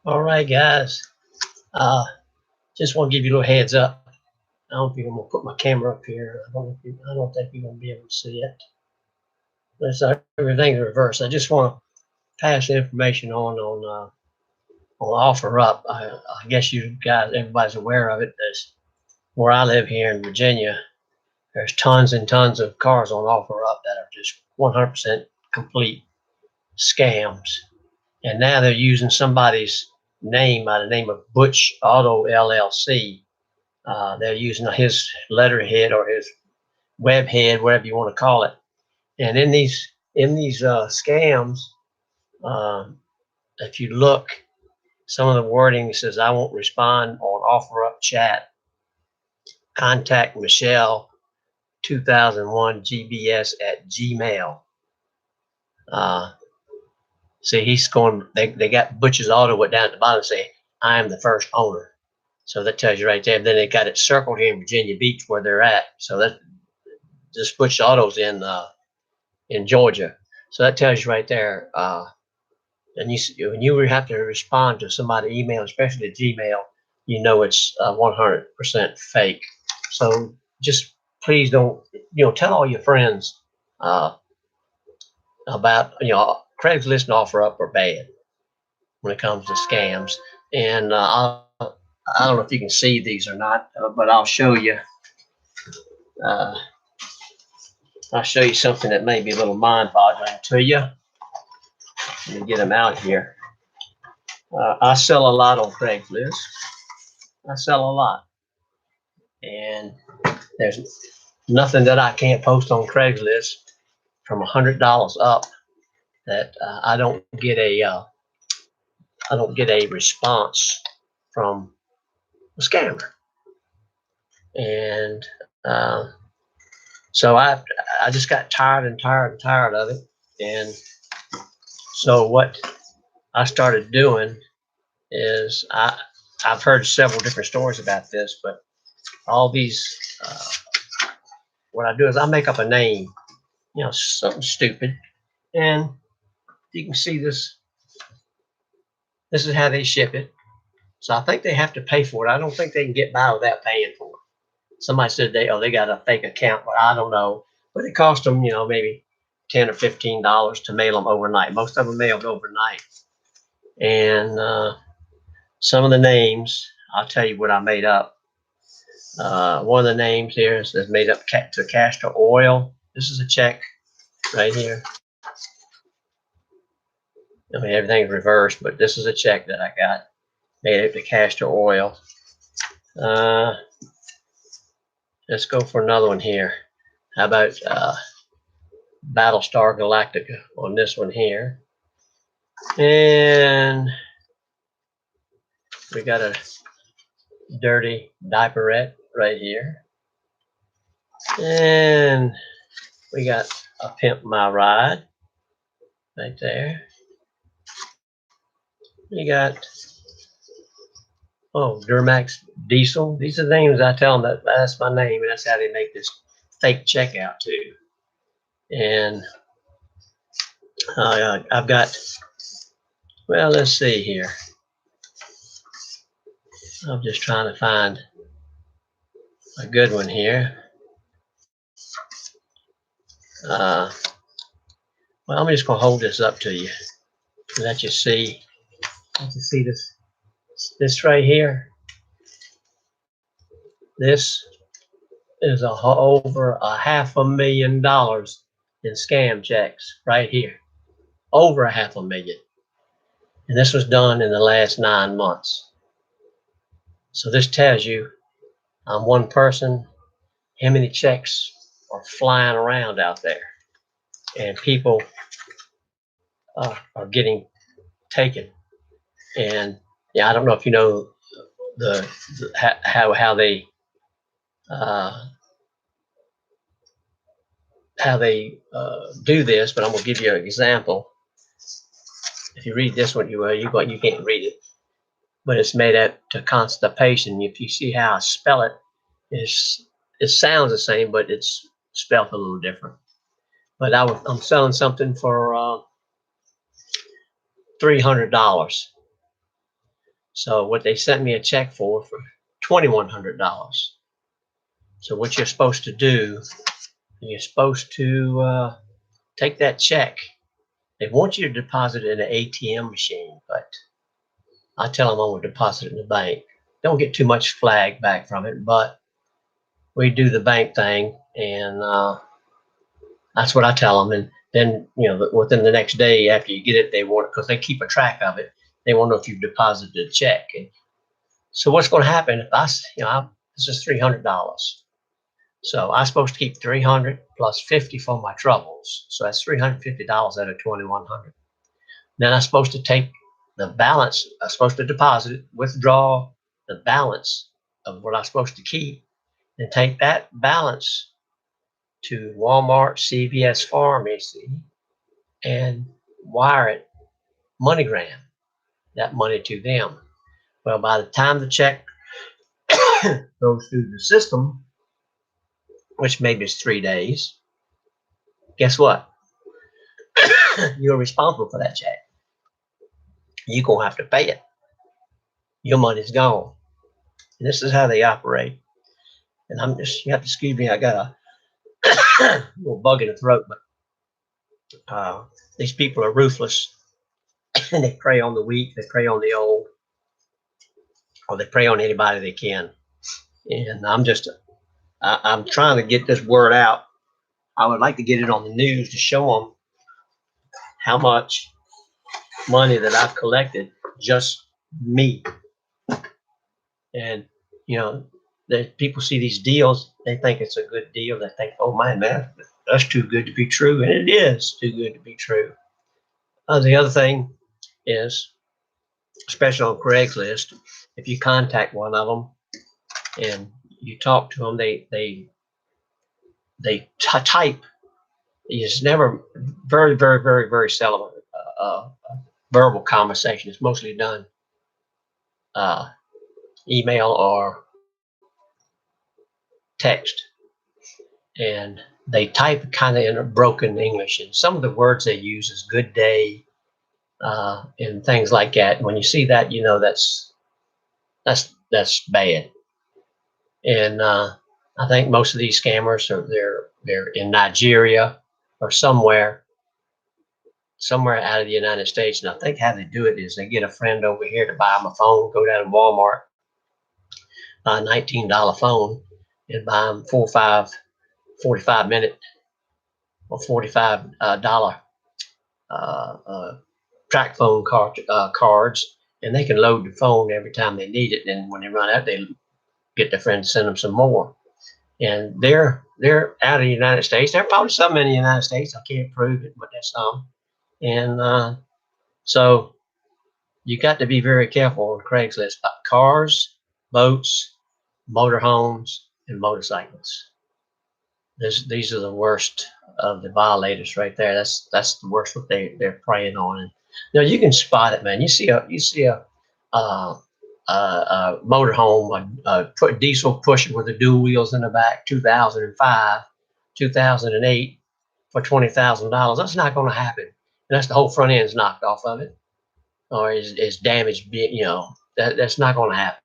All right, guys. Uh, just want to give you a little heads up. I don't think I'm gonna put my camera up here. I don't think you're gonna be able to see it. Everything's reversed. I just want to pass the information on OfferUp. I guess you guys, everybody's aware of it. There's where I live here in Virginia. There's tons and tons of cars on OfferUp that are just 100% complete scams. And now they're using somebody's name by the name of Butch Auto LLC. They're using his letterhead or his web head, whatever you want to call it. And in these scams, uh, if you look, some of the wording says, "I won't respond on OfferUp chat. Contact Michelle 2001 GBS at Gmail." Uh, See, he's going. They got Butch's Auto went down at the bottom and say, "I am the first owner." So that tells you right there. And then they got it circled here in Virginia Beach where they're at. So that this Butch Auto's in Georgia. So that tells you right there. And when you have to respond to somebody's email, especially Gmail, you know it's 100% fake. So just please don't, tell all your friends uh, about, Craigslist and OfferUp are bad when it comes to scams. And I don't know if you can see these or not, but I'll show you. Uh, I'll show you something that may be a little mind-boggling to you. Let me get them out here. I sell a lot on Craigslist. I sell a lot, and there's nothing that I can't post on Craigslist from $100 up that I don't get a response from a scammer. And so I just got tired and tired and tired of it. And so what I started doing is I've heard several different stories about this, but all these what I do is I make up a name, something stupid, and you can see this. This is how they ship it. So I think they have to pay for it. I don't think they can get by without paying for it. Somebody said they got a fake account, but I don't know. But it cost them, maybe $10 or $15 to mail them overnight. Most of them mailed overnight. And some of the names, I'll tell you what I made up. One of the names here is made up to Castor Oil. This is a check right here. I mean, everything's reversed, but this is a check that I got made it to Castor Oil. Let's go for another one here. How about Battlestar Galactica on this one here? And we got a dirty diaperette right here. And we got a Pimp My Ride right there. You got, Duramax Diesel. These are the names I tell them that's my name, and that's how they make this fake checkout too. And I've got, well, let's see here. I'm just trying to find a good one here. Well, I'm just going to hold this up to you and let you see. Let you see this right here. This is over $500,000 in scam checks right here. Over $500,000. And this was done in the last 9 months. So this tells you I'm one person, how many checks are flying around out there, and people are getting taken. And yeah, I don't know if you know the how they do this, but I'm gonna give you an example. If you read this one, you can't read it, but it's made up to constipation. If you see how I spell it, it sounds the same, but it's spelled a little different. But I'm selling something for $300. So what they sent me a check for $2,100. So what you're supposed to do, you're supposed to take that check. They want you to deposit it in an ATM machine, but I tell them I'm going to deposit it in the bank. Don't get too much flag back from it, but we do the bank thing, and that's what I tell them. And then, within the next day after you get it, they want, because they keep a track of it, they want to know if you've deposited a check. And so what's going to happen if this is $300. So I'm supposed to keep 300 plus 50 for my troubles. So that's $350 out of 2,100. Then I'm supposed to take the balance. I'm supposed to deposit it, withdraw the balance of what I'm supposed to keep, and take that balance to Walmart, CVS Pharmacy, and wire it MoneyGram, that money to them. Well, by the time the check goes through the system, which maybe is 3 days, guess what? You're responsible for that check. You're going to have to pay it. Your money's gone. And this is how they operate. And you have to excuse me, I got a little bug in the throat, but these people are ruthless. And they prey on the weak, they prey on the old, or they prey on anybody they can. And I'm trying to get this word out. I would like to get it on the news to show them how much money that I've collected, just me. And, people see these deals, they think it's a good deal. They think, oh, man, that's too good to be true. And it is too good to be true. The other thing is, especially on Craigslist, if you contact one of them and you talk to them, they type. It's never very, very, very, very seldom verbal conversation. It's mostly done email or text, and they type kind of in a broken English, and some of the words they use is good day and things like that. When you see that, that's bad. And I think most of these scammers they're in Nigeria or somewhere out of the United States. And I think how they do it is they get a friend over here to buy them a phone, go down to Walmart, buy a $19 phone, and buy them 4 or 5 45-minute or $45 track phone cards, and they can load the phone every time they need it. And when they run out, they get their friend to send them some more. And they're out of the United States. There are probably some in the United States. I can't prove it, but there's some. And so you got to be very careful on Craigslist about cars, boats, motorhomes, and motorcycles. These are the worst of the violators right there. That's the worst what they're preying on. And you can spot it, man. You see a motorhome, a diesel pusher with the dual wheels in the back, 2005, 2008 for $20,000. That's not going to happen. And that's the whole front end's knocked off of it, or is damaged. That's not going to happen.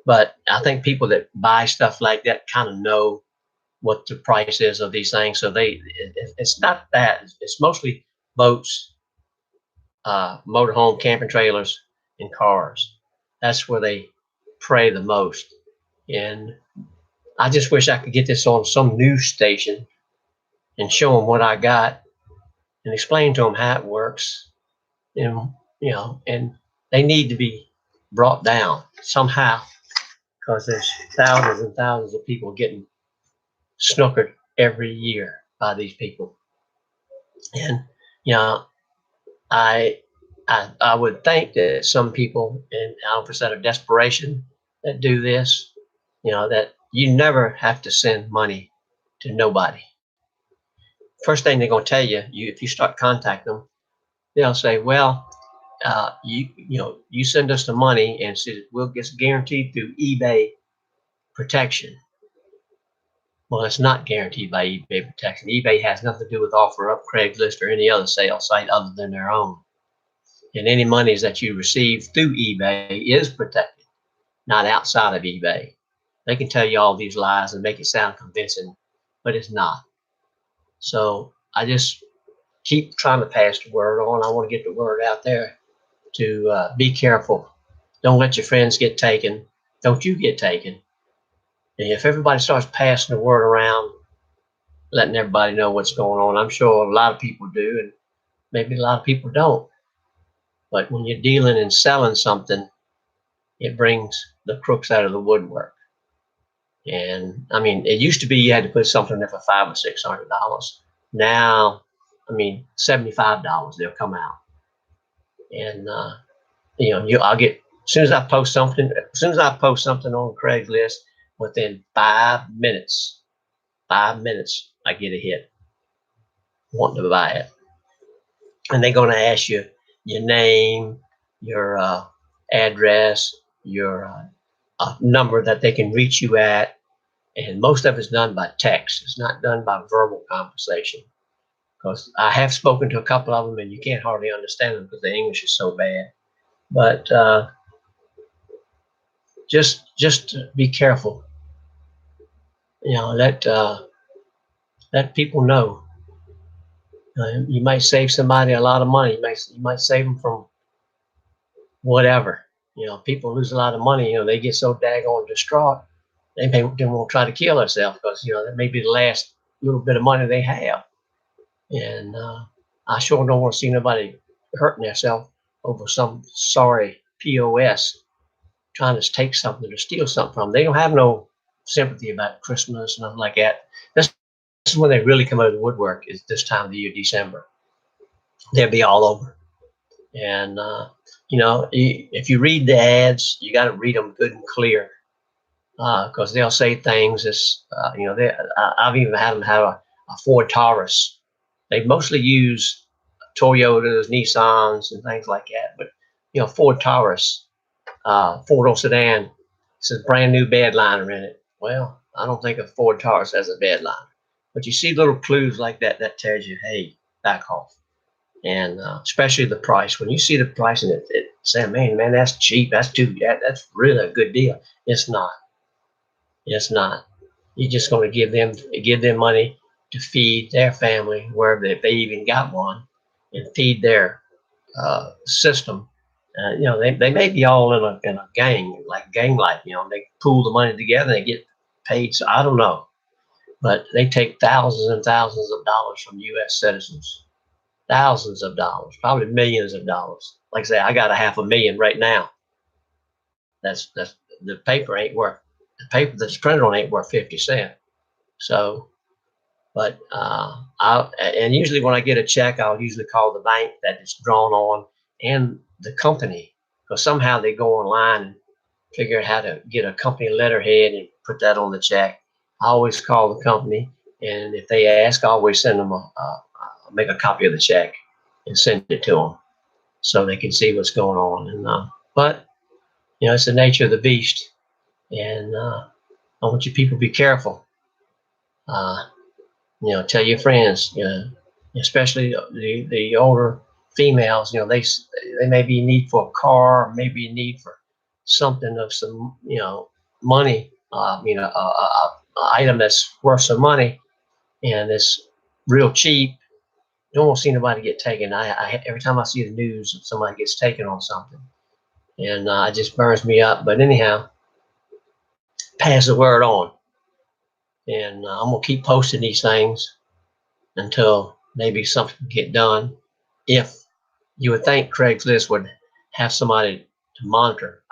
But I think people that buy stuff like that kind of know what the price is of these things. So it's not that. It's mostly boats, motorhome, camping trailers, and cars. That's where they prey the most. And I just wish I could get this on some news station and show them what I got and explain to them how it works. And and they need to be brought down somehow, because there's thousands and thousands of people getting snookered every year by these people. And I would think that some people, and out of desperation, that do this, that you never have to send money to nobody. First thing they're going to tell you, if you start contacting them, they'll say, well, you send us the money, and we'll get guaranteed through eBay protection. Well, it's not guaranteed by eBay protection. eBay has nothing to do with OfferUp, Craigslist, or any other sales site other than their own. And any monies that you receive through eBay is protected, not outside of eBay. They can tell you all these lies and make it sound convincing, but it's not. So I just keep trying to pass the word on. I want to get the word out there to be careful. Don't let your friends get taken. Don't you get taken. And if everybody starts passing the word around, letting everybody know what's going on, I'm sure a lot of people do, and maybe a lot of people don't. But when you're dealing and selling something, it brings the crooks out of the woodwork. And I mean, it used to be you had to put something there for $500 or $600. Now, I mean, $75 they'll come out. And I'll get as soon as I post something on Craigslist, within 5 minutes, I get a hit wanting to buy it. And they're going to ask you your name, your address, your number that they can reach you at. And most of it's done by text. It's not done by verbal conversation. Because I have spoken to a couple of them, and you can't hardly understand them because the English is so bad. But just be careful. Let people know. You might save somebody a lot of money. You might save them from whatever. People lose a lot of money. They get so daggone distraught, they won't try to kill themselves because that may be the last little bit of money they have. And I sure don't want to see nobody hurting themselves over some sorry POS trying to take something or steal something from them. They don't have no sympathy about Christmas and nothing like that. This is when they really come out of the woodwork, is this time of the year, December. They'll be all over. And, if you read the ads, you got to read them good and clear because they'll say things as, I've even had them have a Ford Taurus. They mostly use Toyotas, Nissans, and things like that. But, Ford Taurus, four-door sedan, says brand new bed liner in it. Well, I don't think a Ford Taurus has a bed liner. But you see little clues like that tells you, hey, back off. And especially the price. When you see the price and it say, man, that's cheap. That's that's really a good deal. It's not. It's not. You're just going to give them money to feed their family, wherever if they even got one, and feed their system. They may be all in a gang, like gang life. They pool the money together and they get paid. So I don't know, but they take thousands and thousands of dollars from U.S. citizens. Thousands of dollars, probably millions of dollars. Like I say, I got $500,000 right now. That's the paper that's printed on ain't worth 50 cents. So, but and usually when I get a check, I'll usually call the bank that it's drawn on and the company, because somehow they go online and figure out how to get a company letterhead and put that on the check. I always call the company, and if they ask, I always send them make a copy of the check and send it to them so they can see what's going on. And but it's the nature of the beast, and I want you people to be careful. Tell your friends, especially the older females. They may be in need for a car, or maybe in need for something of some money. A item that's worth some money, and it's real cheap. Don't want to see nobody get taken. I every time I see the news, somebody gets taken on something, and it just burns me up. But anyhow, pass the word on, and I'm gonna keep posting these things until maybe something can get done. If you would think Craigslist would have somebody to monitor,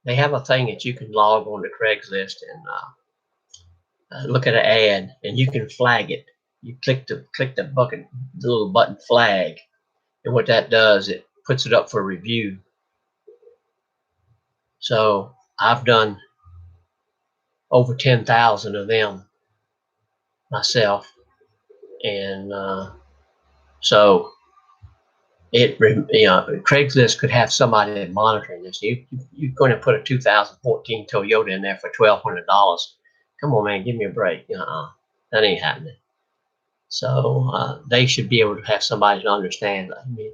they have a thing that you can log on to Craigslist and look at an ad, and you can flag it. You click the little button flag, and what that does, it puts it up for review. So I've done over 10,000 of them myself, and so Craigslist could have somebody monitoring this. You're going to put a 2014 Toyota in there for $1,200. Come on, man, give me a break. That ain't happening. So they should be able to have somebody to understand. I mean,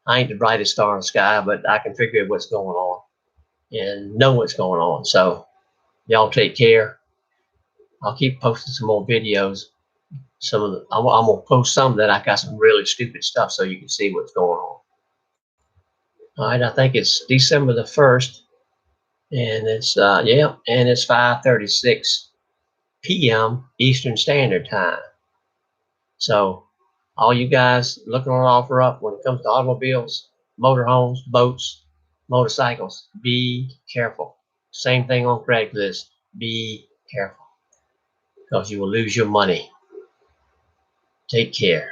I ain't the brightest star in the sky, but I can figure out what's going on and know what's going on. So y'all take care. I'll keep posting some more videos. I'm gonna post some that I got some really stupid stuff so you can see what's going on. All right, I think it's December the 1st, and it's yeah, and it's 5:36 p.m. Eastern Standard Time. So all you guys looking on OfferUp when it comes to automobiles, motorhomes, boats, motorcycles, be careful. Same thing on Craigslist. Be careful because you will lose your money. Take care.